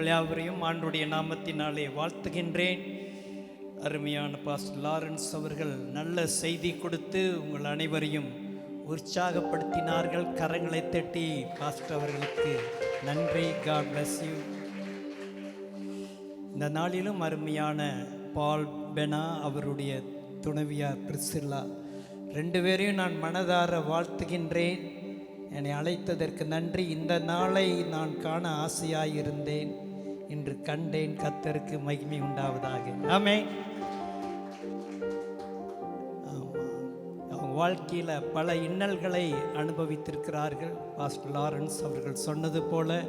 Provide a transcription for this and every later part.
உங்கள் யாவரையும் ஆண்டுடைய நாமத்தினாலே வாழ்த்துகின்றேன். அருமையான பாஸ்டர் லாரன்ஸ் அவர்கள் நல்ல செய்தி கொடுத்து உங்கள் அனைவரையும் உற்சாகப்படுத்தினார்கள். கரங்களை தட்டி பாஸ்டர் அவர்களுக்கு நன்றி. God bless you. இந்த நாளிலும் அருமையான பால் பெனா அவருடைய துணைவியார் பிரிசில்லா ரெண்டு பேரையும் நான் மனதார வாழ்த்துகின்றேன். என்னை அழைத்ததற்கு நன்றி. இந்த நாளை நான் காண ஆசையாயிருந்தேன், இன்று கண்டேன். கர்த்தருக்கு மகிமை உண்டாவதாக. ஆமென். அவங்க வாழ்க்கையில் பல இன்னல்களை அனுபவித்திருக்கிறார்கள் பாஸ்டர் லாரன்ஸ் அவர்கள் சொன்னது போல.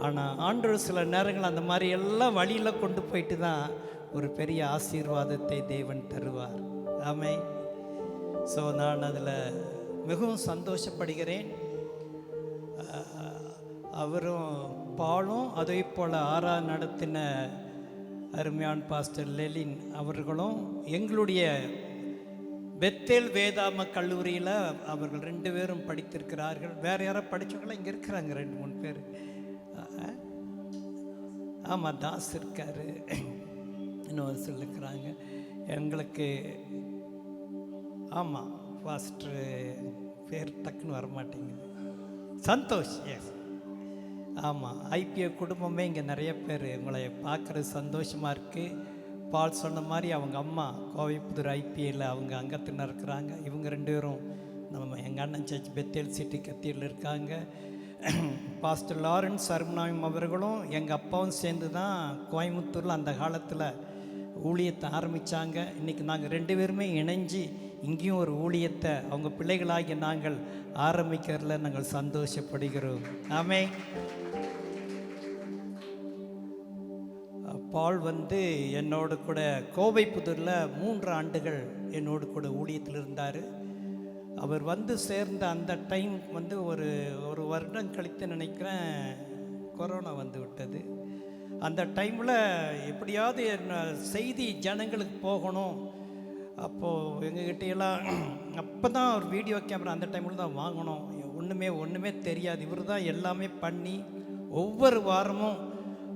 ஆனால் ஆண்டவர் சில நேரங்கள் அந்த மாதிரி எல்லாம் வழியில் கொண்டு போயிட்டு தான் ஒரு பெரிய ஆசீர்வாதத்தை தேவன் தருவார். ஆமென். ஸோ நான் அதில் மிகவும் சந்தோஷப்படுகிறேன். அவரும் பாலும் அதே போல் நடத்தின அருமையான பாஸ்டர் லெலின் அவர்களும் எங்களுடைய பெத்தேல் வேதாம கல்லூரியில் அவர்கள் ரெண்டு பேரும் படித்திருக்கிறார்கள். வேறு யாரோ படித்தவங்களாம் இங்கே இருக்கிறாங்க, 2-3 பேர். ஆமாம், தாஸ் இருக்கார், இன்னொரு சொல்லிருக்கிறாங்க எங்களுக்கு. ஆமாம், பாஸ்டர் பேர் டக்குன்னு வரமாட்டேங்குது. சந்தோஷ். எஸ், ஆமாம். ஐபிஏ குடும்பமே இங்கே நிறைய பேர். உங்களை பார்க்குறது சந்தோஷமாக இருக்குது. பால் சொன்ன மாதிரி அவங்க அம்மா கோவைப்புதூர் ஐபிஏல அவங்க அங்கத்தினர் இருக்கிறாங்க. இவங்க ரெண்டு பேரும் நம்ம எங்கள் அண்ணன் சர்ச் பெத்தேல் சிட்டி கத்தியில் இருக்காங்க. பாஸ்டர் லாரன்ஸ் அருணாயம் அவர்களும் எங்கள் அப்பாவும் சேர்ந்து தான் கோயம்புத்தூரில் அந்த காலத்தில் ஊழியத்தை ஆரம்பித்தாங்க. இன்றைக்கி நாங்கள் ரெண்டு பேருமே இணைஞ்சு இங்கேயும் ஒரு ஊழியத்தை அவங்க பிள்ளைகளாகி நாங்கள் ஆரம்பிக்கிறதுல நாங்கள் சந்தோஷப்படுகிறோம். ஆமென். பால் என்னோடு கூட கோவைப்புதூரில் 3 ஆண்டுகள் என்னோடு கூட ஊழியத்தில் இருந்தார். அவர் சேர்ந்த அந்த டைம் ஒரு வருடம் கழித்து நினைக்கிறேன் கொரோனா விட்டது. அந்த டைமில் எப்படியாவது செய்தி ஜனங்களுக்கு போகணும். அப்போது எங்ககிட்டையெல்லாம் அப்போ தான் ஒரு வீடியோ கேமரா அந்த டைமில் தான் வாங்கினோம். ஒன்றுமே தெரியாது. இவர் தான் எல்லாமே பண்ணி ஒவ்வொரு வாரமும்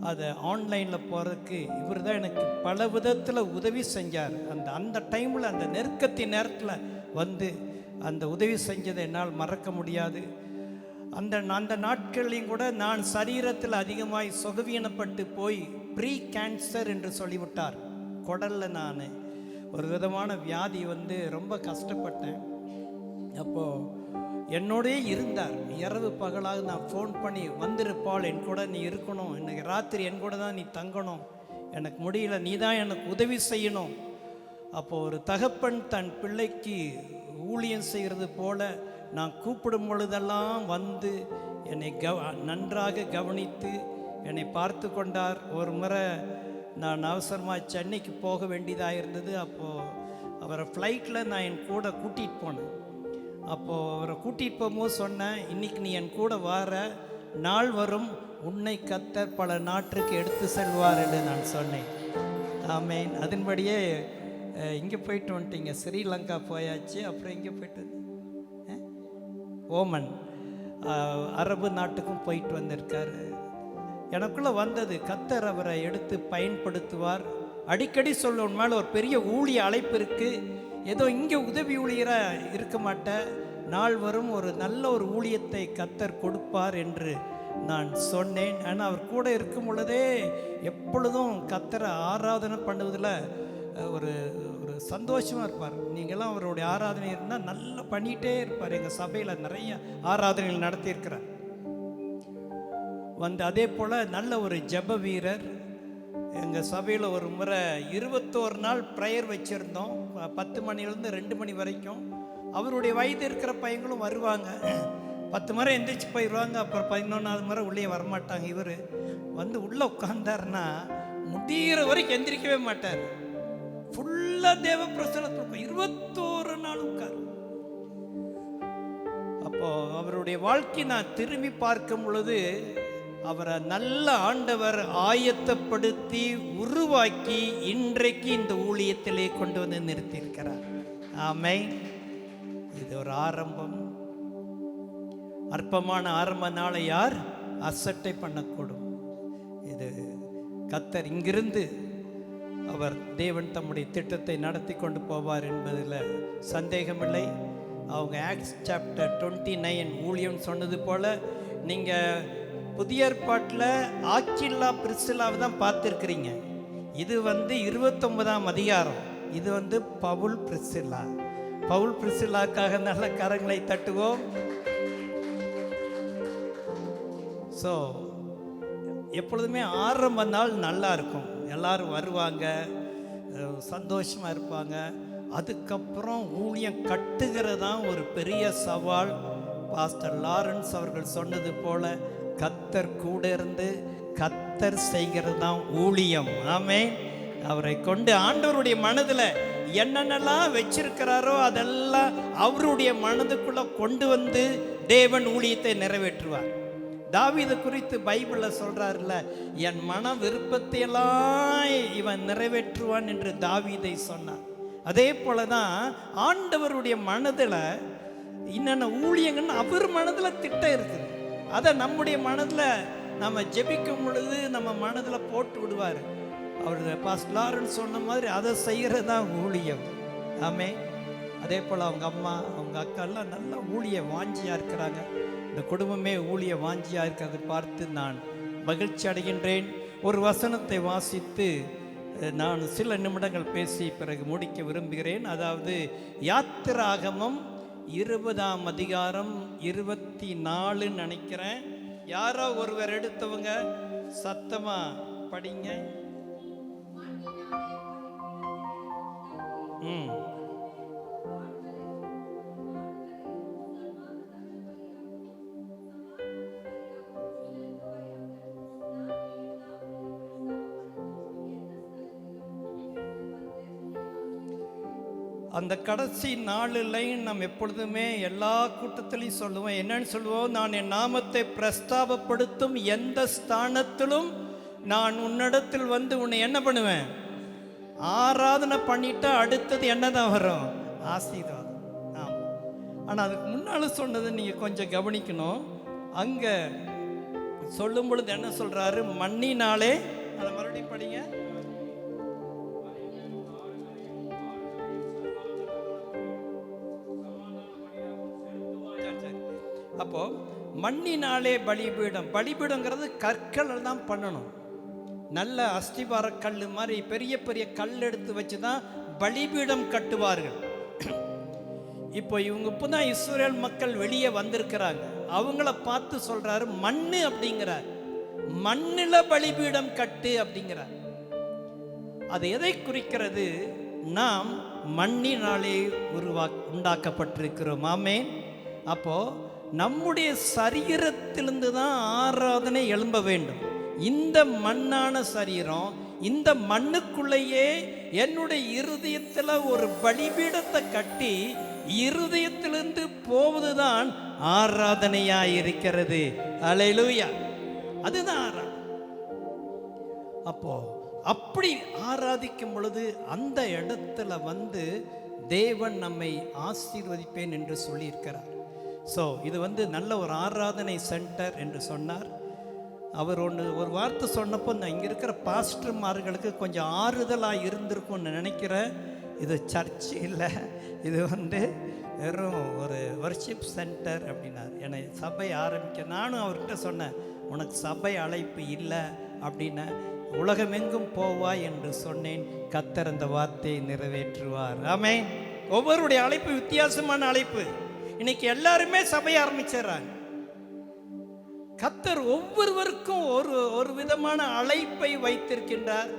அதை ஆன்லைனில் போகிறதுக்கு இவர் தான் எனக்கு பல விதத்தில் உதவி செஞ்சார். அந்த டைமில் அந்த நெருக்கத்தின் நேரத்தில் அந்த உதவி செஞ்சதை என்னால் மறக்க முடியாது. அந்த நாட்களையும் கூட நான் சரீரத்தில் அதிகமாய் சுகவீனப்பட்டு போய் ப்ரீ கேன்சர் என்று சொல்லிவிட்டார். குடலில் நான் ஒரு விதமான வியாதி ரொம்ப கஷ்டப்பட்டேன். அப்போது என்னோடே இருந்தார். இரவு பகலாக நான் ஃபோன் பண்ணி வந்திருப்பாள், என் கூட நீ இருக்கணும், இன்றைக்கி ராத்திரி என் கூட தான் நீ தங்கணும், எனக்கு முடியல, நீ தான் எனக்கு உதவி செய்யணும். அப்போது ஒரு தகப்பன் தன் பிள்ளைக்கு ஊழியம் செய்கிறது போல நான் கூப்பிடும் பொழுதெல்லாம் என்னை நன்றாக கவனித்து என்னை பார்த்து கொண்டார். ஒரு முறை நான் அவசரமாக சென்னைக்கு போக வேண்டியதாக இருந்தது. அப்போது அவரை ஃப்ளைட்டில் நான் என் கூட கூட்டிகிட்டு போனேன். அப்போது அவரை கூட்டிகிட்டு போகும்போது சொன்னேன், இன்றைக்கி நீ என் கூட வர நாள் வரும், உன்னை கர்த்தர் பல நாட்டுக்கு எடுத்து செல்வார் என்று நான் சொன்னேன். ஆமென். அதன்படியே இங்கே போயிட்டு வந்துட்டீங்க, ஸ்ரீலங்கா போயாச்சு. அப்புறம் இங்கே போயிட்டு ஓமன் அரபு நாட்டுக்கும் போயிட்டு வந்திருக்காரு. எனக்குள்ளே கர்த்தர் அவரை எடுத்து பயன்படுத்துவார். அடிக்கடி சொல்ல உன் மேலே ஒரு பெரிய ஊழிய அழைப்பு இருக்குது, ஏதோ இங்கே உதவி ஊழியராக இருக்க மாட்டேன், நாள் வரும் ஒரு நல்ல ஒரு ஊழியத்தை கர்த்தர் கொடுப்பார் என்று நான் சொன்னேன். ஆனால் அவர் கூட இருக்கும் பொழுதே எப்பொழுதும் கர்த்தரை ஆராதனை பண்ணுவதில் ஒரு சந்தோஷமாக இருப்பார். நீங்களாம் அவருடைய ஆராதனை இருந்தால் நல்லா பண்ணிகிட்டே இருப்பார். எங்கள் சபையில் நிறைய ஆராதனைகள் நடத்தியிருக்கிறார். அதே போல் நல்ல ஒரு ஜெப வீரர். எங்கள் சபையில் ஒரு முறை 21 நாள் ப்ரேயர் வச்சுருந்தோம், 10 மணிலேருந்து 2 மணி வரைக்கும். அவருடைய வயது இருக்கிற பையங்களும் வருவாங்க, 10 முறை எந்திரிச்சு போயிடுவாங்க. அப்புறம் 11ஆவது முறை உள்ளே வரமாட்டாங்க. இவர் உள்ளே உட்கார்ந்தாருன்னா முடிகிற வரைக்கும் எந்திரிக்கவே மாட்டார். ஃபுல்லாக தேவ பிரசனத்தில் 21 நாள் உட்கார். அப்போது அவருடைய வாழ்க்கை நான் திரும்பி பார்க்கும் பொழுது அவரை நல்ல ஆண்டவர் ஆயத்தப்படுத்தி உருவாக்கி இன்றைக்கு இந்த ஊழியத்திலே கொண்டு நிறுத்தியிருக்கிறார். ஆமென். இது ஒரு ஆரம்பம். அற்பமான ஆரம்ப நாளை யார் அசட்டை பண்ணக்கூடும். இது கர்த்தர் இங்கிருந்து அவர் தேவன் தம்முடைய திட்டத்தை நடத்தி கொண்டு போவார் என்பதில் சந்தேகமில்லை. அவங்க ஆக்ட்ஸ் சாப்டர் 29 ஊழியம் சொன்னது போல் நீங்கள் புதிய ஏற்பாட்டில் ஆக்கில்லா பிரிசில்லாவை தான் பார்த்துருக்குறீங்க. இது 29ஆம் அதிகாரம். இது பவுல் பிரிசில்லா. பவுல் பிரிசில்லாக்காக நல்ல கரங்களை தட்டுவோம். ஸோ எப்பொழுதுமே ஆரம்ப நாள் நல்லா இருக்கும், எல்லாரும் வருவாங்க, சந்தோஷமாக இருப்பாங்க. அதுக்கப்புறம் ஊழியம் கட்டுகிறதான் ஒரு பெரிய சவால். பாஸ்டர் லாரன்ஸ் அவர்கள் சொன்னது போல கர்த்தர் கூட இருந்து கர்த்தர் செய்கிறது தான் ஊழியம். ஆமென். அவரை கொண்டு ஆண்டவருடைய மனதில் என்னென்னலாம் வச்சிருக்கிறாரோ அதெல்லாம் அவருடைய மனதுக்குள்ள கொண்டு வந்து தேவன் ஊழியத்தை நிறைவேற்றுவார். தாவீது குறித்து பைபிளில் சொல்றாருல, என் மன விருப்பத்தையெல்லாம் இவன் நிறைவேற்றுவான் என்று தாவீதை சொன்னார். அதே போலதான் ஆண்டவருடைய மனதில் என்னென்ன ஊழியங்கள்னு அவர் மனதில் திட்டம் இருக்குது. அதை நம்முடைய மனதில் நம்ம ஜெபிக்கும் பொழுது நம்ம மனதில் போட்டு விடுவார். அவர் பாஸ்டர் லாரன்ஸ் சொன்ன மாதிரி அதை செய்கிறது தான் ஊழியம். ஆமே. அதே போல் அவங்க அம்மா அவங்க அக்காலாம் நல்லா ஊழிய வாஞ்சியாக இருக்கிறாங்க. இந்த குடும்பமே ஊழிய வாஞ்சியாக இருக்கிறது பார்த்து நான் மகிழ்ச்சி அடைகின்றேன். ஒரு வசனத்தை வாசித்து நான் சில நிமிடங்கள் பேசி பிறகு முடிக்க விரும்புகிறேன். அதாவது யாத்திராகமம் 20ஆம் அதிகாரம் 24 நினைக்கிறேன். யாரோ ஒருவர் எடுத்தவங்க சத்தமா படிங்க. அந்த கடைசி 4 லைன் நம்ம எப்பொழுதுமே எல்லா கூட்டத்திலையும் சொல்லுவோம். என்னன்னு சொல்லுவோம்? நான் என் நாமத்தை பிரஸ்தாபப்படுத்தும் எந்த ஸ்தானத்திலும் நான் உன்னிடத்தில் வந்து உன்னை என்ன பண்ணுவேன்? ஆராதனை பண்ணிட்டா அடுத்தது என்னதான் வரும்? ஆசீர்வாதம். ஆமாம். ஆனால் அதுக்கு முன்னால் சொன்னதை நீங்கள் கொஞ்சம் கவனிக்கணும். அங்கே சொல்லும் பொழுது என்ன சொல்கிறாரு? மண்ணினாலே, அதை மறுபடியும் படிங்க. அப்போ மண்ணினாலே பலிபீடம். பலிபீடங்கிறது கற்கள் தான் பண்ணணும். நல்ல அஸ்திபார கல் மாதிரி பெரிய பெரிய கல் எடுத்து வச்சு தான் பலிபீடம் கட்டுவார்கள். இப்போ இவங்க இப்போதான் இஸ்ரேல் மக்கள் வெளியே வந்திருக்கிறாங்க. அவங்கள பார்த்து சொல்றாரு மண்ணு அப்படிங்கிறார். மண்ணில பலிபீடம் கட்டு அப்படிங்கிறார். அது எதை குறிக்கிறது? நாம் மண்ணினாலே உண்டாக்கப்பட்டிருக்கிறோம். ஆமென். அப்போ நம்முடைய சரீரத்திலிருந்து தான் ஆராதனை எழும்ப வேண்டும். இந்த மண்ணான சரீரம், இந்த மண்ணுக்குள்ளேயே என்னுடைய இருதயத்தில் ஒரு பலிபீடத்தை கட்டி இருதயத்திலிருந்து போவதுதான் ஆராதனையாக இருக்கிறது. அல்லேலூயா. அதுதான் ஆராதனை. அப்போ அப்படி ஆராதிக்கும் பொழுது அந்த இடத்துல தேவன் நம்மை ஆசீர்வதிப்பேன் என்று சொல்லியிருக்கிறார். ஸோ இது நல்ல ஒரு ஆராதனை சென்டர் என்று சொன்னார். அவர் ஒரு வார்த்தை சொன்னப்போ இங்கே இருக்கிற பாஸ்டர்மார்களுக்கு கொஞ்சம் ஆறுதலாக இருந்திருக்கும்னு நினைக்கிறேன். இது சர்ச் இல்லை, இது வெறும் ஒரு வர்ஷிப் சென்டர் அப்படின்னார். என்னை சபை ஆரம்பிக்க நானும் அவர்கிட்ட சொன்னேன், உனக்கு சபை அழைப்பு இல்லை அப்படின்னு. உலகமெங்கும் போவாய் என்று சொன்னேன். கர்த்தர் அந்த வார்த்தையை நிறைவேற்றுவார். ஆமென். ஒவ்வொருடைய அழைப்பு வித்தியாசமான அழைப்பு. இன்னைக்கு எல்லாருமே சபையை ஆரம்பிச்சிடறாங்க. கர்த்தர் ஒவ்வொருவருக்கும் ஒரு விதமான அழைப்பை வைத்திருக்கின்றார்.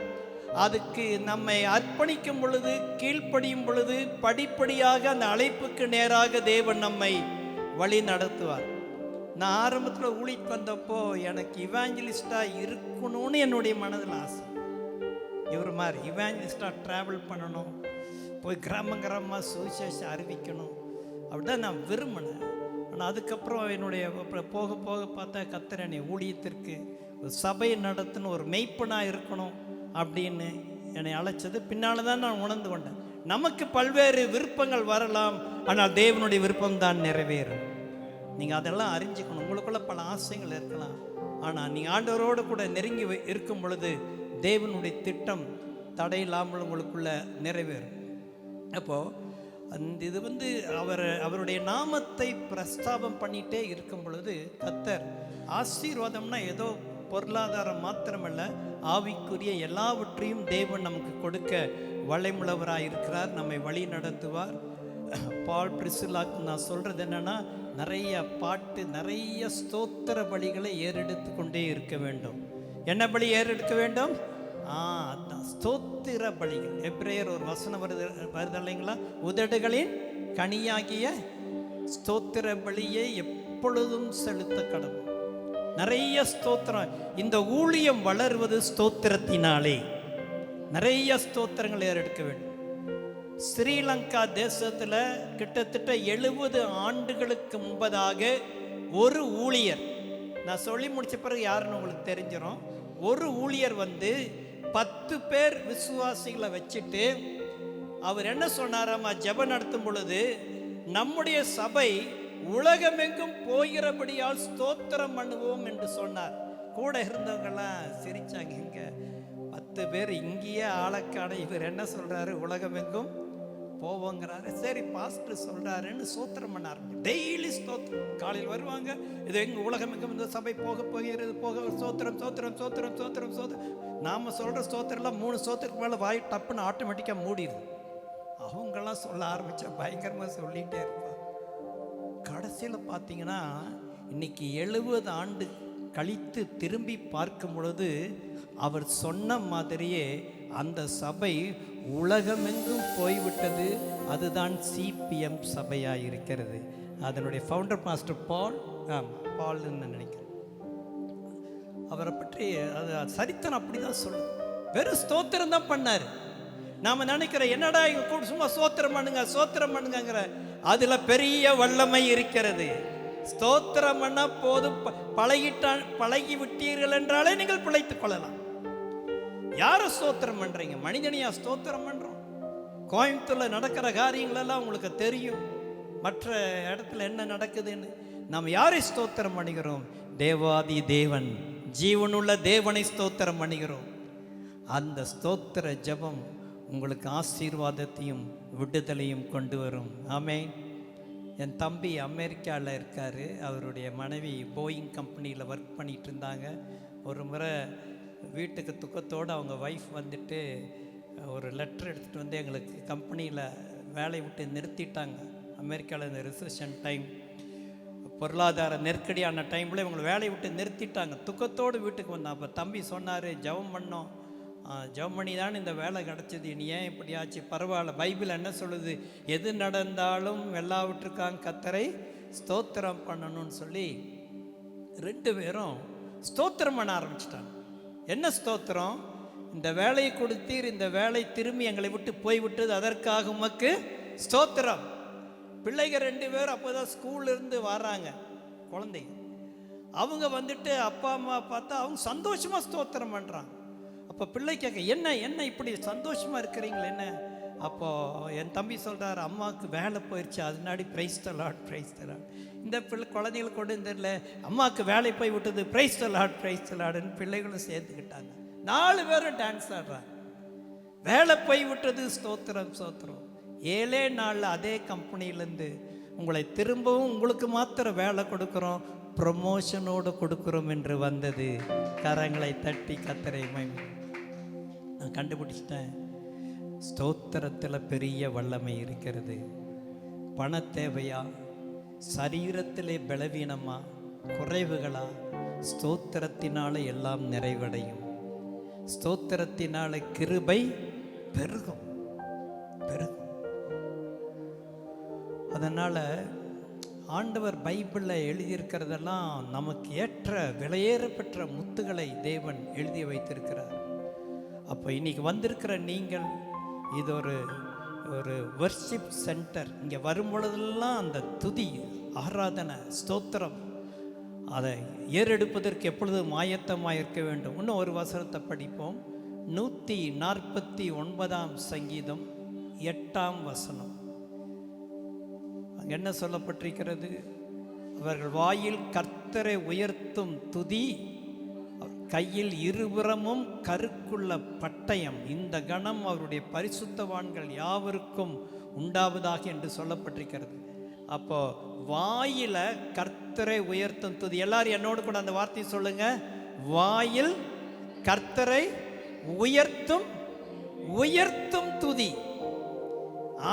அதுக்கு நம்மை அர்ப்பணிக்கும் பொழுது, கீழ்ப்படியும் பொழுது படிப்படியாக அந்த அழைப்புக்கு நேராக தேவன் நம்மை வழி நடத்துவார். நான் ஆரம்பத்தில் ஊழிக்கு வந்தப்போ எனக்கு இவாஞ்சலிஸ்டாக இருக்கணும்னு என்னுடைய மனதில் ஆசை. இவர் மாதிரி இவாஞ்சலிஸ்டாக ட்ராவல் பண்ணணும், போய் கிராம கிராமமாக சுவிசேஷம் அறிவிக்கணும் அப்படிதான் நான் விரும்பினேன். ஆனால் அதுக்கப்புறம் என்னுடைய போக போக பார்த்தா கர்த்தர் என்னை ஊழியத்திற்கு ஒரு சபையை நடத்தின ஒரு மெய்ப்பனாக இருக்கணும் அப்படின்னு என்னை அழைச்சது பின்னால் தான் நான் உணர்ந்து கொண்டேன். நமக்கு பல்வேறு விருப்பங்கள் வரலாம், ஆனால் தேவனுடைய விருப்பம் தான் நிறைவேறும். நீங்கள் அதெல்லாம் அறிஞ்சிக்கணும். உங்களுக்குள்ள பல ஆசைகள் இருக்கலாம், ஆனால் நீங்கள் ஆண்டவரோடு கூட நெருங்கி இருக்கும் பொழுது தேவனுடைய திட்டம் தடையில்லாமல் உங்களுக்குள்ள நிறைவேறும். அப்போது அந்த இது அவருடைய நாமத்தை பிரஸ்தாபம் பண்ணிகிட்டே இருக்கும் பொழுது கர்த்தர் ஆசீர்வாதம்னா ஏதோ பொருளாதாரம் மாத்திரமல்ல, ஆவிக்குரிய எல்லாவற்றையும் தேவன் நமக்கு கொடுக்க வளைமுள்ளவராக இருக்கிறார். நம்மை வழி நடத்துவார். பால் பிரிசிலாக்கு நான் சொல்கிறது என்னென்னா, நிறைய பாட்டு, நிறைய ஸ்தோத்திர பலிகளை ஏறெடுத்து கொண்டே இருக்க வேண்டும். என்ன பலி ஏறெடுக்க வேண்டும்? அதான் ஸ்தோத்திர பலிகள். எபிரேயர் ஒரு வசனம் வருது இல்லைங்களா? உதடுகளின் கனியாகிய ஸ்தோத்திர பலியை எப்பொழுதும் செலுத்த கடவுள். நிறைய ஸ்தோத்திரம். இந்த ஊழியம் வளர்வது ஸ்தோத்திரத்தினாலே. நிறைய ஸ்தோத்திரங்கள் ஏறெடுக்க வேண்டும். ஸ்ரீலங்கா தேசத்தில் கிட்டத்தட்ட 70 ஆண்டுகளுக்கு முன்பதாக ஒரு ஊழியர், நான் சொல்லி முடிச்ச பிறகு யாருன்னு உங்களுக்கு தெரிஞ்சிடும், ஒரு ஊழியர் 10 பேர் விசுவாசிகளை வச்சுட்டு அவர் என்ன சொன்னாராமா, ஜெபம் நடத்தும் பொழுது, நம்முடைய சபை உலகமெங்கும் போகிறபடியால் ஸ்தோத்திரம் பண்ணுவோம் என்று சொன்னார். கூட இருந்தவங்கெல்லாம் சிரிச்சாங்க. இங்க 10 பேர் இங்கேயே ஆளக்காட, இவர் என்ன சொல்றாரு, உலகமெங்கும் போவோங்கிறாரு. சரி பாஸ்டர் சொல்றாருன்னு ஸ்தோத்திரம் பண்ண ஆரம்பிச்சு. டெய்லி ஸ்தோத்திரம். காலையில் வருவாங்க, இது எங்க உலகமெங்கும் இந்த சபை போகிறது ஸ்தோத்திரம் ஸ்தோத்திரம் ஸ்தோத்திரம் ஸ்தோத்திரம் ஸ்தோத்திரம். நாம சொல்ற ஸ்தோத்திரம்லாம் 3 ஸ்தோத்திரத்துக்கு மேலே வாய் டப்புன்னு ஆட்டோமேட்டிக்காக மூடிடுது. அவங்கெல்லாம் சொல்ல ஆரம்பிச்சா பயங்கரமாக சொல்லிகிட்டே இருப்பா. கடைசியில் பார்த்தீங்கன்னா இன்னைக்கு 70 ஆண்டு கழித்து திரும்பி பார்க்கும் பொழுது அவர் சொன்ன மாதிரியே அந்த சபை உலகமெங்கும் போய்விட்டது. அதுதான் சிபிஎம் சபையாக இருக்கிறது. அதனுடைய ஃபவுண்டர் மாஸ்டர் பால்னு நினைக்கிறேன். அவரை பற்றி அது சரித்திரம் அப்படி தான் சொல்லுது. வெறும் ஸ்தோத்திரம் தான் பண்ணார். நாம் நினைக்கிறோம் என்னடா இங்கே கூட சும்மா ஸ்தோத்திரம் பண்ணுங்கிற, அதில் பெரிய வல்லமை இருக்கிறது. ஸ்தோத்திரம் பண்ணால் போதும், பழகி விட்டீர்கள் என்றாலே நீங்கள் பிழைத்துக் கொள்ளலாம். யாரை ஸ்தோத்திரம் பண்ணுறீங்க? மனிதனையா ஸ்தோத்திரம் பண்ணுறோம்? கோயம்புத்தூரில் நடக்கிற காரியங்கள் எல்லாம் உங்களுக்கு தெரியும், மற்ற இடத்துல என்ன நடக்குதுன்னு. நாம் யாரை ஸ்தோத்திரம் பண்ணுகிறோம்? தேவாதி தேவன், ஜீவனுள்ள தேவனை ஸ்தோத்திரம் பண்ணுகிறோம். அந்த ஸ்தோத்திர ஜெபம் உங்களுக்கு ஆசீர்வாதத்தையும் விடுதலையும் கொண்டு வரும். ஆமென். என் தம்பி அமெரிக்காவில் இருக்கார். அவருடைய மனைவி போயிங் கம்பெனியில் ஒர்க் பண்ணிகிட்டு இருந்தாங்க. ஒரு முறை வீட்டுக்கு துக்கத்தோடு அவங்க ஒய்ஃப் ஒரு லெட்டர் எடுத்துகிட்டு வந்து எங்களுக்கு கம்பெனியில் வேலையை விட்டு நிறுத்திட்டாங்க. அமெரிக்காவில் இந்த ரிசெஷன் டைம், பொருளாதார நெருக்கடியான டைமில் இவங்களை வேலையை விட்டு நிறுத்திட்டாங்க. துக்கத்தோடு வீட்டுக்கு வந்தேன். அப்போ தம்பி சொன்னார், ஜெபம் பண்ணோம், ஜெபம் பண்ணி தான் இந்த வேலை கிடச்சிது, நீ ஏன் இப்படி ஆச்சு? பரவாயில்ல, பைபிள் என்ன சொல்லுது, எது நடந்தாலும் எல்லாவற்றுக்காக கர்த்தரை ஸ்தோத்திரம் பண்ணணும்னு சொல்லி 2 பேரும் ஸ்தோத்திரம் பண்ண ஆரம்பிச்சிட்டாங்க. என்ன ஸ்தோத்திரம்? இந்த வேலையை கொடுத்தீர், இந்த வேலை திரும்பி எங்களை விட்டு போய்விட்டது, அதற்காக உமக்கு ஸ்தோத்திரம். பிள்ளைகள் 2 பேரும் அப்போ தான் ஸ்கூல்லேருந்து வராங்க, குழந்தைங்க. அவங்க அப்பா அம்மா பார்த்தா அவங்க சந்தோஷமாக ஸ்தோத்திரம் பண்ணுறாங்க. அப்போ பிள்ளை கேட்க, என்ன இப்படி சந்தோஷமாக இருக்கிறீங்களே என்ன? அப்போது என் தம்பி சொல்கிறார், அம்மாவுக்கு வேலை போயிடுச்சு, அதனாடி பிரைஸ் த லார்ட். இந்த குழந்தைங்களுக்கு கொண்டு தெரியல, அம்மாவுக்கு வேலை போய் விட்டது, பிரைஸ் த லார்ட்னு பிள்ளைகளும் சேர்த்துக்கிட்டாங்க. 4 பேரும் டான்ஸ் ஆடுறாங்க. வேலை போய் விட்டது, ஸ்தோத்திரம். 7 நாளில் அதே கம்பெனிலேருந்து உங்களை திரும்பவும் உங்களுக்கு மாத்திரம் வேலை கொடுக்குறோம், ப்ரமோஷனோடு கொடுக்குறோம் என்று வந்தது. கரங்களை தட்டி கர்த்தரை மகிமை. நான் கண்டுபிடிச்சிட்டேன், ஸ்தோத்திரத்தில் பெரிய வல்லமை இருக்கிறது. பண தேவையா, சரீரத்திலே பலவீனமா, குறைவுகளா, ஸ்தோத்திரத்தினால எல்லாம் நிறைவடையும். ஸ்தோத்திரத்தினால கிருபை பெருகும். அதனால் ஆண்டவர் பைபிளில் எழுதியிருக்கிறதெல்லாம் நமக்கு ஏற்ற விலையேறப்பெற்ற முத்துகளை தேவன் எழுதி வைத்திருக்கிறார். அப்போ இன்றைக்கி வந்திருக்கிற நீங்கள், இது ஒரு வர்ஷிப் சென்டர். இங்கே வரும் பொழுதெல்லாம் அந்த துதி, ஆராதனை, ஸ்தோத்திரம், அதை ஏறெடுப்பதற்கு எப்பொழுதும் ஆயத்தமாக இருக்க வேண்டும். இன்னும் ஒரு வசனத்தை படிப்போம். 149 சங்கீதம் 8 வசனம். என்ன சொல்லப்பட்டிருக்கிறது? அவர்கள் வாயில் கர்த்தரை உயர்த்தும் துதி கையில் இருபுறமும் கருக்குள்ள பட்டயம், இந்த கணம் அவருடைய பரிசுத்தவான்கள் யாவருக்கும் உண்டாவதாக என்று சொல்லப்பட்டிருக்கிறது. அப்போ வாயில கர்த்தரை உயர்த்தும் துதி. எல்லாரும் என்னோடு கூட அந்த வார்த்தையை சொல்லுங்க. வாயில் கர்த்தரை உயர்த்தும் உயர்த்தும் துதி.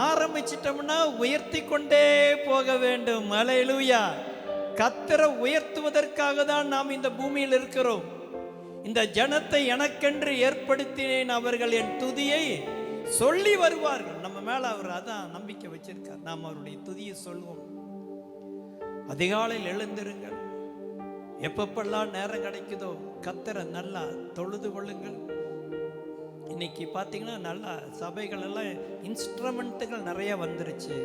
ஆரம்பிச்சிட்டோம்னா உயர்த்தி கொண்டே போக வேண்டும். அல்லேலூயா. கர்த்தரை உயர்த்துவதற்காக தான் நாம் இந்த பூமியில் இருக்கிறோம். இந்த ஜனத்தை எனக்கென்று ஏற்படுத்தினேன், அவர்கள் என் துதியை சொல்லி வருவார்கள். நம்ம மேல அவர் அதான் நம்பிக்கை வச்சிருக்கார். நாம் அவருடைய துதியை சொல்வோம். அதிகாலையில் எழுந்திருங்கள். எப்பப்பெல்லாம் நேரம் கிடைக்குதோ கர்த்தரை நல்லா தொழுது கொள்ளுங்கள். இன்னைக்கு பார்த்தீங்கன்னா நல்லா சபைகள் எல்லாம் இன்ஸ்ட்ருமெண்ட்டுகள் நிறைய வந்துருச்சு.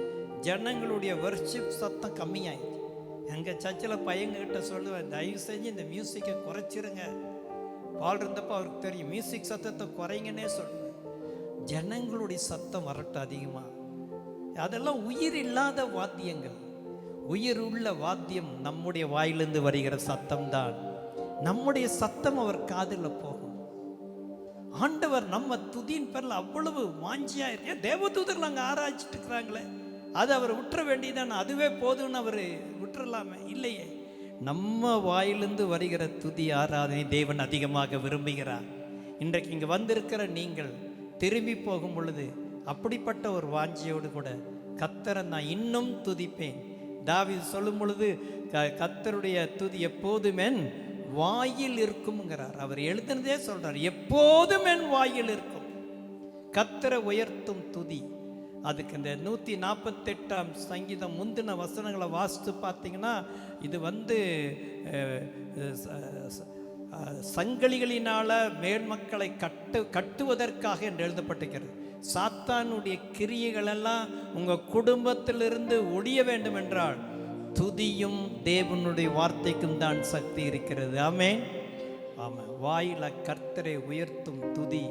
ஜனங்களுடைய வர்ஷிப் சத்தம் கம்மியாயிடுச்சு. எங்கள் சர்ச்சில் பையன்கிட்ட சொல்லுவேன், தயவு செஞ்சு இந்த மியூசிக்கை குறைச்சிருங்க. பால் இருந்தப்போ அவருக்கு தெரியும், மியூசிக் சத்தத்தை குறைங்கன்னே சொல்லுவேன். ஜனங்களுடைய சத்தம் வரட்டும் அதிகமாக. அதெல்லாம் உயிர் இல்லாத வாத்தியங்கள். உயிர் உள்ள வாத்தியம் நம்முடைய வாயிலிருந்து வருகிற சத்தம்தான். நம்முடைய சத்தம் அவர் காதில் போகும். ஆண்டவர் நம்ம துதியின் பேரில் அவ்வளவு வாஞ்சியா இருக்க. தேவதூதர்கள் அங்கே ஆராய்ச்சிட்டு இருக்கிறாங்களே, அது அவர் விட்டுற வேண்டியதானே? அதுவே போதும்னு அவர் விட்டுறலாமே? இல்லையே. நம்ம வாயிலிருந்து வருகிற துதி ஆராதனை தேவன் அதிகமாக விரும்புகிறார். இன்றைக்கு இங்கே வந்திருக்கிற நீங்கள் திரும்பி போகும் பொழுது அப்படிப்பட்ட ஒரு வாஞ்சியோடு கூட கர்த்தரை நான் இன்னும் துதிப்பேன். தாவீது சொல்லும் பொழுது கர்த்தருடைய துதி எப்போதும் என் வாயில் இருக்கும்ங்கிறார். அவர் எழுதுனதே சொல்றார், எப்போதும் என் வாயில் இருக்கும். கர்த்தரை உயர்த்தும் துதி. அதுக்கு இந்த 148ஆம் சங்கீதம் முந்தின வசனங்களை வாசித்து பார்த்தீங்கன்னா, இது சங்கிலிகளினால மேல்மக்களை கட்டுவதற்காக என்று எழுதப்பட்டிருக்கிறது. சாத்தானுடைய கிரியைகளெல்லாம் உங்கள் குடும்பத்திலிருந்து ஒழிய வேண்டும் என்றால் துதியும் தேவனுடைய வார்த்தைக்கும் தான் சக்தி இருக்கிறது. ஆமென். ஆமாம். வாயில கர்த்தரை உயர்த்தும் துதி,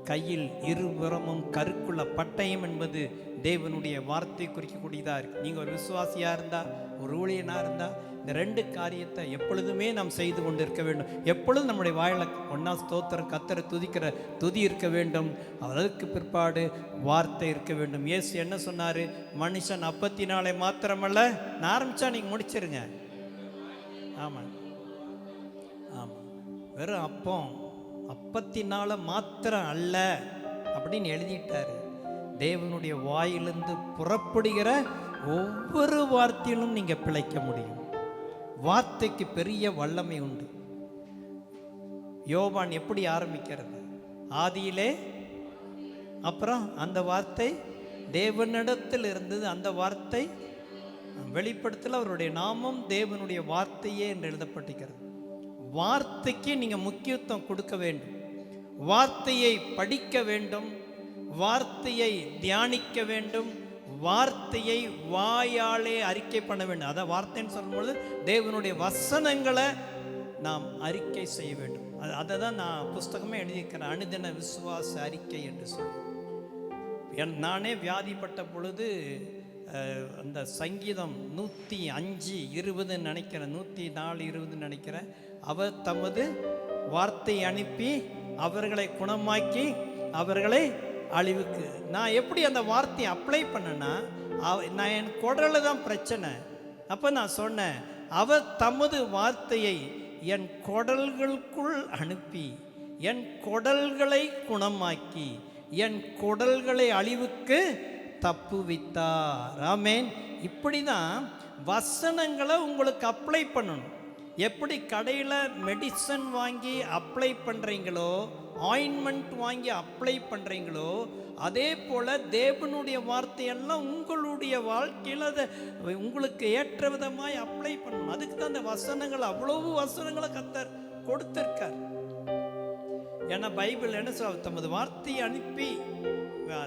கையில் இருபுறமும் கருக்குள்ள பட்டயம் என்பது தேவனுடைய வார்த்தை குறிக்கக்கூடியதாக இருக்குது. நீங்கள் ஒரு விசுவாசியாக இருந்தால், ஒரு ஊழியனாக இருந்தால், இந்த ரெண்டு காரியத்தை எப்பொழுதுமே நாம் செய்து கொண்டு இருக்க வேண்டும். எப்பொழுதும் நம்முடைய வாயில ஒன்றா ஸ்தோத்திரம், கர்த்தரை துதிக்கிற துதி இருக்க வேண்டும். அதற்கு பிற்பாடு வார்த்தை இருக்க வேண்டும். இயேசு என்ன சொன்னார்? மனுஷன் அப்பத்தினாலே மாத்திரமல்ல. நான் ஆரம்பித்தா நீங்கள் முடிச்சிருங்க. ஆமாம் ஆமாம். வெறும் அப்பத்தினால மாத்திரம் அல்ல அப்படின்னு எழுதிட்டாரு. தேவனுடைய வாயிலிருந்து புறப்படுகிற ஒவ்வொரு வார்த்தையிலும் நீங்க பிழைக்க முடியும். வார்த்தைக்கு பெரிய வல்லமை உண்டு. யோவான் எப்படி ஆரம்பிக்கிறது? ஆதியிலே, அப்புறம் அந்த வார்த்தை தேவனிடத்தில் இருந்தது, அந்த வார்த்தை வெளிப்படுத்தல அவருடைய நாமம் தேவனுடைய வார்த்தையே என்று எழுதப்பட்டிருக்கிறது. வார்த்தைக்கு நீங்க முக்கியத்துவம் கொடுக்க வேண்டும். வார்த்தையை படிக்க வேண்டும், வார்த்தையை தியானிக்க வேண்டும், வார்த்தையை வாயாலே அறிக்கை பண்ண வேண்டும். அதான் வார்த்தைன்னு சொல்லும்போது தேவனுடைய வசனங்களை நாம் அறிக்கை செய்ய வேண்டும். அதை தான் நான் புஸ்தகமே எழுதியிருக்கிறேன், அனுதின விசுவாச அறிக்கை என்று சொல்லி. நானே வியாதிப்பட்ட பொழுது அந்த சங்கீதம் 105:20 நினைக்கிறேன், 104:20 நினைக்கிறேன். அவர் தமது வார்த்தை அனுப்பி அவர்களை குணமாக்கி அவர்களை அழிவுக்கு. நான் எப்படி அந்த வார்த்தையை அப்ளை பண்ணேன்னா, நான் என் குடலில் தான் பிரச்சனை. அப்போ நான் சொன்னேன், அவர் தமது வார்த்தையை என் குடல்களுக்குள் அனுப்பி என் குடல்களை குணமாக்கி என் குடல்களை அழிவுக்கு தப்புவித்தார். ஆமென். இப்படி தான் வசனங்களை உங்களுக்கு அப்ளை பண்ணணும். எப்படி கடையில் மெடிசன் வாங்கி அப்ளை பண்ணுறீங்களோ, ஆயின்மெண்ட் வாங்கி அப்ளை பண்ணுறீங்களோ, அதே போல் தேவனுடைய வார்த்தையெல்லாம் உங்களுடைய வாழ்க்கையில் அதை உங்களுக்கு ஏற்ற விதமாய் அப்ளை பண்ணணும். அதுக்கு தான் அந்த வசனங்கள், அவ்வளவு வசனங்களை கர்த்தர் கொடுத்திருக்கார். ஏன்னா பைபிள் என்ன சொல்ல, தமது வார்த்தையை அனுப்பி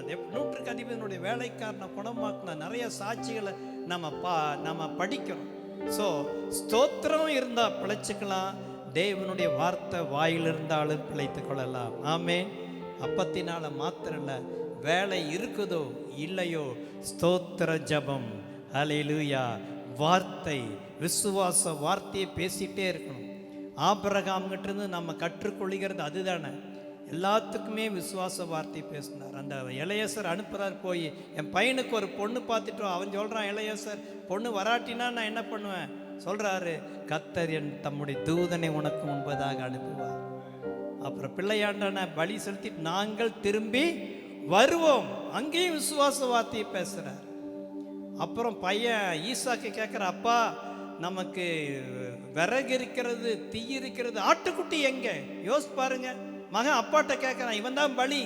100க்கு அதிபதியினுடைய வேலைக்காரனை குணமாக்கின நிறைய சாட்சிகளை நம்ம படிக்கிறோம். ஸோ ஸ்தோத்திரம் இருந்தால் பிழைச்சிக்கலாம், தேவனுடைய வார்த்தை வாயில் இருந்தாலும் பிழைத்து கொள்ளலாம். ஆமென். அப்பத்தினால மாத்திரம் இல்லை, வேலை இருக்குதோ இல்லையோ ஸ்தோத்திர ஜபம், ஹல்லேலூயா, வார்த்தை, விசுவாச வார்த்தையை பேசிகிட்டே இருக்கணும். ஆபிரகாம்கிட்ட இருந்து நம்ம கற்றுக்கொள்கிறது அதுதானே. எல்லாத்துக்குமே விசுவாச வார்த்தை பேசினார். அந்த இளையசர் அனுப்புகிறார், போய் என் பையனுக்கு ஒரு பொண்ணு பார்த்துட்டோம். அவன் சொல்கிறான், இளையசர் பொண்ணு வராட்டினா நான் என்ன பண்ணுவேன் சொல்கிறாரு. கர்த்தர் என் தம்முடைய தூதனை உனக்கு முன்பதாக அனுப்புவார். அப்புறம் பிள்ளையாண்டான பலி செலுத்தி நாங்கள் திரும்பி வருவோம். அங்கேயும் விசுவாச வார்த்தையை பேசுகிறார். அப்புறம் பையன் ஈசாக்கு கேட்குற, அப்பா நமக்கு விறகு இருக்கிறது, தீ இருக்கிறது, ஆட்டுக்குட்டி எங்கே? யோசிச்சு பாருங்க. மகன் அப்பாட்ட கேட்குறான், இவன் தான் பலி,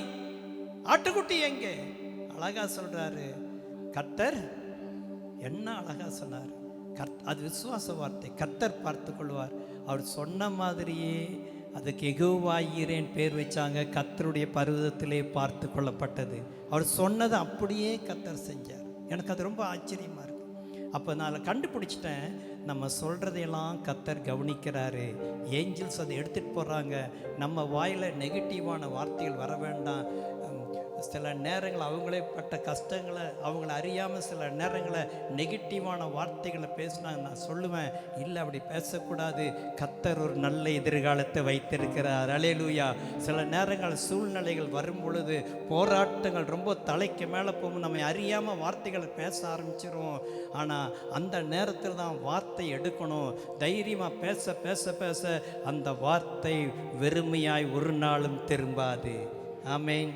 ஆட்டுக்குட்டி எங்கே? அழகா சொல்றாரு கர்த்தர். என்ன அழகா சொன்னார். அது விசுவாச வார்த்தை. கர்த்தர் பார்த்து கொள்வார். அவர் சொன்ன மாதிரியே அதுக்கு யெகோவாயீரேன் பேர் வச்சாங்க. கர்த்தருடைய பர்வதத்திலே பார்த்து கொள்ளப்பட்டது. அவர் சொன்னதை அப்படியே கர்த்தர் செஞ்சார். எனக்கு அது ரொம்ப ஆச்சரியமாக இருக்கு. அப்போ நான் கண்டுபிடிச்சிட்டேன், நம்ம சொல்கிறதையெல்லாம் கர்த்தர் கவனிக்கிறாரு. ஏஞ்சல்ஸ் அதை எடுத்துகிட்டு போகிறாங்க. நம்ம வாயில் நெகட்டிவான வார்த்தைகள் வர வேண்டாம். சில நேரங்கள் அவங்களே பட்ட கஷ்டங்களை அவங்கள அறியாமல் சில நேரங்களில் நெகட்டிவான வார்த்தைகளை பேசினாங்க. நான் சொல்லுவேன், இல்லை அப்படி பேசக்கூடாது. கர்த்தர் ஒரு நல்ல எதிர்காலத்தை வைத்திருக்கிறார். அல்லேலூயா. சில நேரங்கள் சூழ்நிலைகள் வரும் பொழுது, போராட்டங்கள் ரொம்ப தலைக்கு மேலே போகும், நம்ம அறியாமல் வார்த்தைகளை பேச ஆரம்பிச்சிருவோம். ஆனால் அந்த நேரத்தில் தான் வார்த்தை எடுக்கணும். தைரியமாக பேச பேச பேச அந்த வார்த்தை வெறுமையாய் ஒரு நாளும் திரும்பாது. ஆமேன்.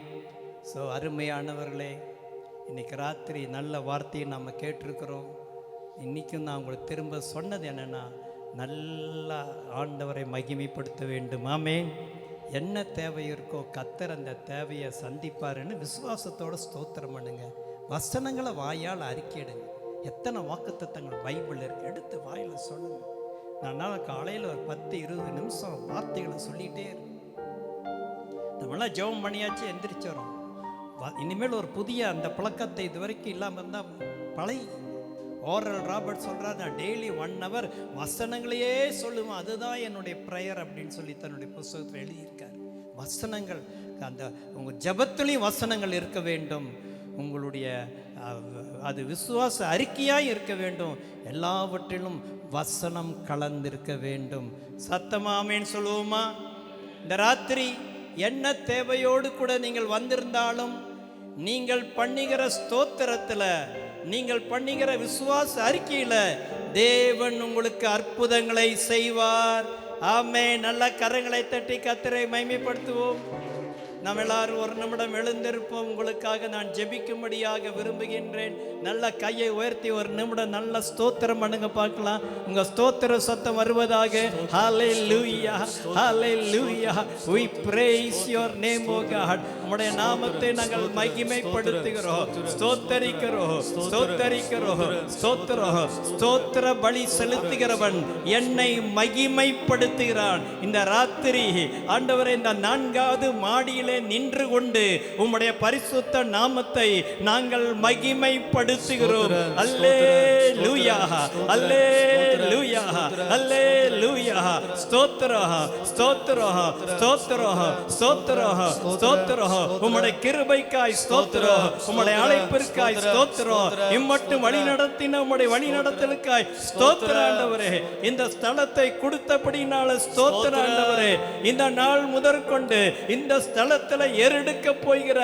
ஸோ அருமையானவர்களே, இன்றைக்கி ராத்திரி நல்ல வார்த்தையை நம்ம கேட்டிருக்கிறோம். இன்றைக்கும் நான் உங்களுக்கு திரும்ப சொன்னது என்னென்னா, நல்லா ஆண்டவரை மகிமைப்படுத்த வேண்டும். ஆமேன். என்ன தேவை இருக்கோ கர்த்தர் அந்த தேவையை சந்திப்பாருன்னு விசுவாசத்தோடு ஸ்தோத்திரம் பண்ணுங்க. வசனங்களை வாயால் அறிக்கையிடுங்க. எத்தனை வாக்குத்தத்தங்கள் பைபிள் இருக்குது, எடுத்து வாயில் சொல்லுங்கள். நான் காலையில் ஒரு 10-20 நிமிஷம் வார்த்தைகளை சொல்லிகிட்டே இருக்கேன். நம்மளாம் ஜெபம் பண்ணியாச்சு, எந்திரிச்சோம். இனிமேல் ஒரு புதிய அந்த பழக்கத்தை இது வரைக்கும் இல்லாமல் இருந்தால் பழைய ஓரல் ராபர்ட் சொல்கிறார், நான் டெய்லி 1 hour வசனங்களையே சொல்லுவேன், அதுதான் என்னுடைய ப்ரேயர் அப்படின்னு சொல்லி தன்னுடைய புத்தகத்தில் எழுதியிருக்கார். வசனங்கள், அந்த உங்கள் ஜெபத்துலேயும் வசனங்கள் இருக்க வேண்டும். உங்களுடைய அது விசுவாச அறிக்கையாக இருக்க வேண்டும். எல்லாவற்றிலும் வசனம் கலந்திருக்க வேண்டும். சத்தமாமேன்னு சொல்லுவோமா? இந்த ராத்திரி என்ன தேவையோடு கூட நீங்கள் வந்திருந்தாலும், நீங்கள் பண்ணுகிற ஸ்தோத்திரத்தில், நீங்கள் பண்ணுகிற விசுவாச அறிக்கையில் தேவன் உங்களுக்கு அற்புதங்களை செய்வார். ஆமென். நல்ல கரங்களை தட்டி கர்த்தரை மகிமைப்படுத்துவோம். நாம் எல்லாரும் ஒரு நிமிடம் எழுந்திருப்போம். உங்களுக்காக நான் ஜெபிக்கும்படியாக விரும்புகின்றேன். நல்ல கையை உயர்த்தி ஒரு நிமிடம் நல்ல ஸ்தோத்திரம் பண்ணுங்க பார்க்கலாம். உங்க ஸ்தோத்திர சத்தம் வருவதாக. ஹல்லேலூயா, ஹல்லேலூயா. We praise your name, O God. உம்முடைய நாமத்தை நாங்கள் மகிமைப்படுத்துகிறோம், ஸ்தோத்தரிக்கிறோம், ஸ்தோத்தரிக்கிறோம், ஸ்தோத்திரம். ஸ்தோத்திர பலி செலுத்துகிறவன் என்னை மகிமைப்படுத்துகிறான். இந்த ராத்திரி ஆண்டவரே, இந்த 4வது மாடியிலே நின்று கொண்டு உம்முடைய பரிசுத்த நாமத்தை நாங்கள் மகிமைப்படுத்துகிறோம். அல்லேலூயா, அல்லேலூயா, அல்லேலூயா. ஸ்தோத்திரம், ஸ்தோத்திரம், ஸ்தோத்திரம், ஸ்தோத்திரம், ஸ்தோத்திரம். உம்முடைய கிருபைக்காய் ஸ்தோத்திரம், உம்முடைய அழைப்பிற்காய் ஸ்தோத்திரம், இம்மட்டும் வழி நடத்தின உம்முடைய வழி நடத்தலுக்காய் ஸ்தோத்திரம் ஆண்டவரே. இந்த ஸ்தலத்தை கொடுத்தபடினால ஸ்தோத்திரம் ஆண்டவரே. இந்த நாள் முதற்கொண்டு இந்த ஸ்தலத்தில் ஏறெடுக்க போகிற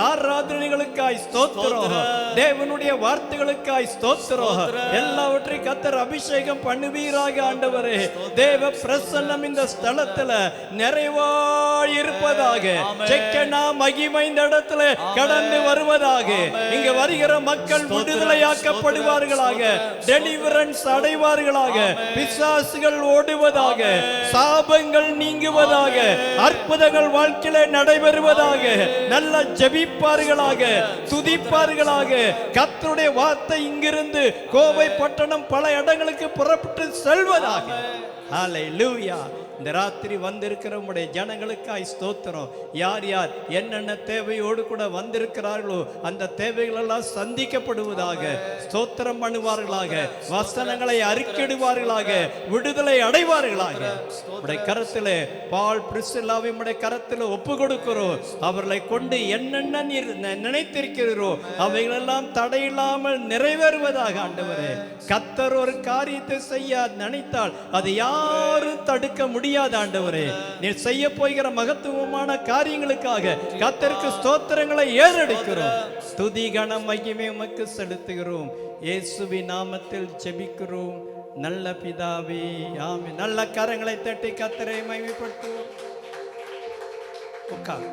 ஆராதனைகளுக்காய் ஸ்தோத்திரம், தேவனுடைய வார்த்தைகளுக்காய் ஸ்தோத்திரம். எல்லாவற்றையும் கர்த்தர் அபிஷேகம் பண்ணுவீராக ஆண்டவரே. தேவ பிரசன்னம் இந்த ஸ்தலத்தில் நிறைவாயிருப்பதாக. செக்கனா மகிமை இந்த இடத்துல கடந்து வருவதாக. இங்க வருகிற மக்கள் விடுதலையாக்கப்படுவார்களாக, டெலிவரன்ஸ் அடைவார்களாக, பிசாசுகள் ஓடுவதாக, சாபங்கள் நீங்குவதாக, அற்புதங்கள் வாழ்க்கையில நடைபெறுவதாக, நல்ல ஜெபிப்பார்களாக, துதிப்பார்களாக. கர்த்தருடைய வார்த்தை இங்கிருந்து கோவை பட்டணம் பல இடங்களுக்கு புறப்பட்டு செல்வதாக. ஹல்லேலூயா. இந்த ராத்திரி வந்திருக்கிற உம்முடைய ஜனங்களுக்காய் ஸ்தோத்திரம். யார் யார் என்னென்ன தேவையோடு கூட வந்திருக்கிறார்களோ அந்த தேவைகள் எல்லாம் சந்திக்கப்படுவதாக. ஸ்தோத்திரம் பண்ணுவார்களாக, வசனங்களை அறிக்கையிடுவார்களாக, விடுதலை அடைவார்களாக. உடைய கரத்திலே பால் பிரிசில்லாவை உடைய கரத்தில் ஒப்பு கொடுக்கிறோம். அவர்களை கொண்டு என்னென்ன நீர் நினைத்திருக்கிறீரோ அவைகளெல்லாம் தடையில்லாமல் நிறைவேறுவதாக ஆண்டவரே. கர்த்தர் ஒரு காரியத்தை செய்ய நினைத்தால் அதை யாரும் தடுக்க முடியாது. முடியாது ஆண்டவரே. நீர் செய்ய போகிற மகத்துவமான காரியங்களுக்காக கர்த்தருக்கு ஸ்தோத்திரங்களை ஏறெடுக்கிறோம். துதி கனம் மகிமை உமக்கு செலுத்துகிறோம். இயேசுவின் நாமத்தில் ஜெபிக்கிறோம் நல்ல பிதாவே, ஆமென். நல்ல கரங்களை தட்டி கர்த்தரை மகிமைப்படுத்துவோம். உட்கார்.